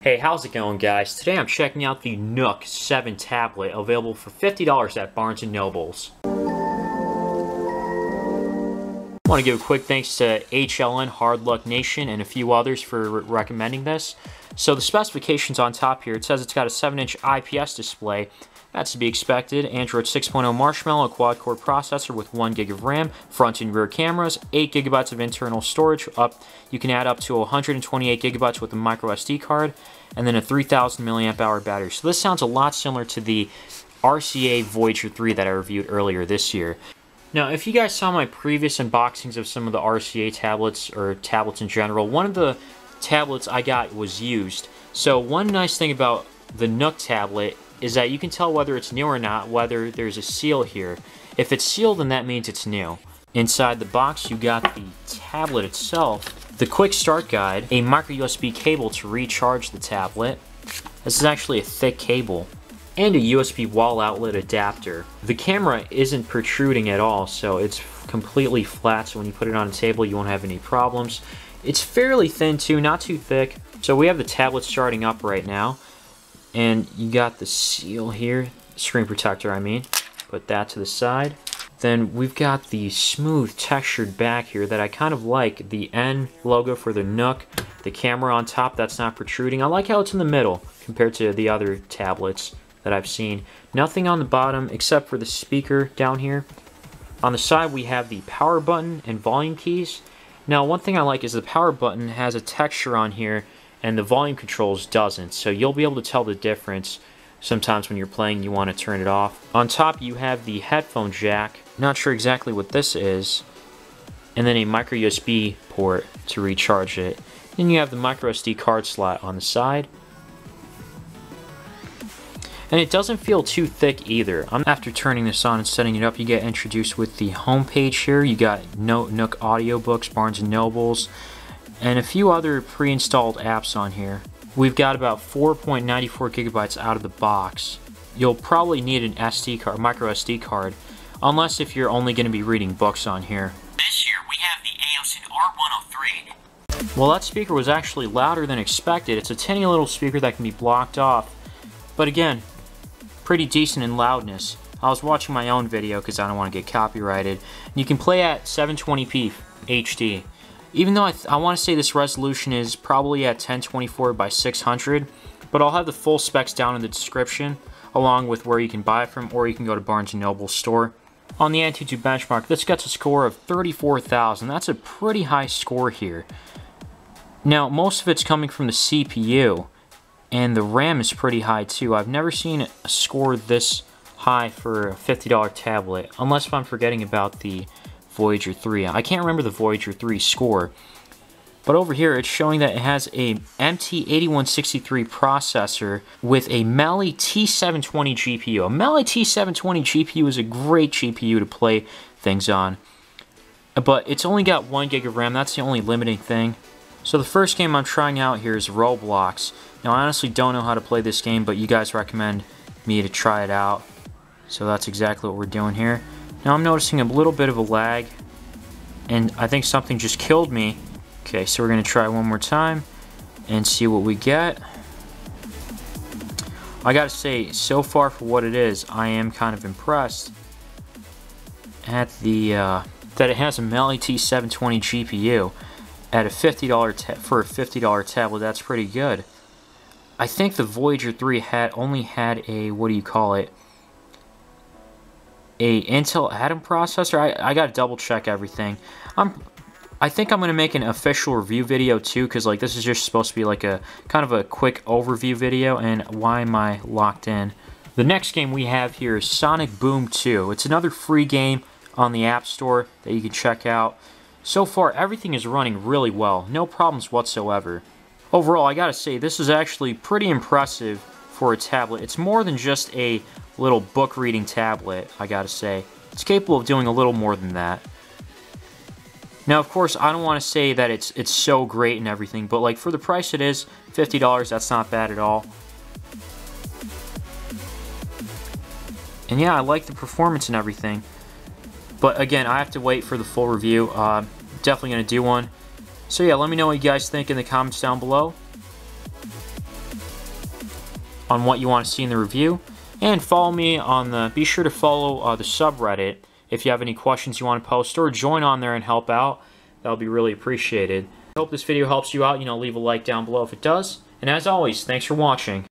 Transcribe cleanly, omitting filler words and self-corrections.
Hey, how's it going, guys? Today I'm checking out the Nook 7 tablet, available for $50 at Barnes & Nobles. I want to give a quick thanks to HLN, Hard Luck Nation, and a few others for recommending this. So the specifications on top here, it says it's got a 7-inch IPS display. That's to be expected. Android 6.0 Marshmallow, a quad-core processor with 1 gig of RAM, front and rear cameras, 8 gigabytes of internal storage. You can add up to 128 gigabytes with a micro SD card, and then a 3,000 milliamp hour battery. So this sounds a lot similar to the RCA Voyager 3 that I reviewed earlier this year. Now, if you guys saw my previous unboxings of some of the RCA tablets, or tablets in general, one of the tablets I got was used. So one nice thing about the Nook tablet is that you can tell whether it's new or not, whether there's a seal here. If it's sealed, then that means it's new. Inside the box, you got the tablet itself, the quick start guide, a micro USB cable to recharge the tablet. This is actually a thick cable, and a USB wall outlet adapter. The camera isn't protruding at all, so it's completely flat, so when you put it on a table, you won't have any problems. It's fairly thin too, not too thick. So we have the tablet starting up right now. And you got the seal here, screen protector I mean. Put that to the side. Then we've got the smooth textured back here that I kind of like. The N logo for the Nook, the camera on top that's not protruding. I like how it's in the middle compared to the other tablets that I've seen. Nothing on the bottom except for the speaker down here. On the side we have the power button and volume keys. Now one thing I like is the power button has a texture on here and the volume controls doesn't, so you'll be able to tell the difference. Sometimes when you're playing you want to turn it off. On top you have the headphone jack, not sure exactly what this is, and then a micro USB port to recharge it. Then you have the micro SD card slot on the side. And it doesn't feel too thick either. After turning this on and setting it up, you get introduced with the home page here. You got Nook audiobooks, Barnes & Nobles, and a few other pre-installed apps on here. We've got about 4.94 gigabytes out of the box. You'll probably need an SD card, micro SD card, unless if you're only going to be reading books on here. This year we have the AOS R103. Well, that speaker was actually louder than expected. It's a tiny little speaker that can be blocked off, but again, pretty decent in loudness. I was watching my own video because I don't want to get copyrighted. You can play at 720p HD. Even though I want to say this resolution is probably at 1024 by 600, but I'll have the full specs down in the description, along with where you can buy it from, or you can go to Barnes & Noble store. On the Antutu Benchmark, this gets a score of 34,000. That's a pretty high score here. Now, most of it's coming from the CPU, and the RAM is pretty high too. I've never seen a score this high for a $50 tablet, unless if I'm forgetting about the Voyager 3. I can't remember the Voyager 3 score, but over here it's showing that it has a MT8163 processor with a Mali T720 GPU. A Mali T720 GPU is a great GPU to play things on, but it's only got 1 gig of RAM. That's the only limiting thing. So the first game I'm trying out here is Roblox. Now I honestly don't know how to play this game, but you guys recommend me to try it out, so that's exactly what we're doing here. Now I'm noticing a little bit of a lag, and I think something just killed me. Okay, so we're going to try one more time and see what we get. I gotta say, so far for what it is, I am kind of impressed at the that it has a Mali T720 GPU at a for a $50 tablet. That's pretty good. I think the Voyager 3 only had a, what do you call it, a Intel Atom processor. I gotta double check everything. I think I'm gonna make an official review video too, because like this is just supposed to be like a kind of a quick overview video. And why am I locked in? The next game we have here is Sonic Boom 2. It's another free game on the App Store that you can check out. So far everything is running really well, no problems whatsoever. Overall, I gotta say this is actually pretty impressive for a tablet. It's more than just a little book reading tablet, I gotta say. It's capable of doing a little more than that. Now, of course, I don't want to say that it's so great and everything, but like for the price it is, $50, that's not bad at all. And yeah, I like the performance and everything. But again, I have to wait for the full review. Definitely gonna do one. So yeah, let me know what you guys think in the comments down below. on what you want to see in the review. And follow me on be sure to follow the subreddit if you have any questions you want to post, or join on there and help out. That'll be really appreciated. I hope this video helps you out. Leave a like down below if it does. And as always, thanks for watching.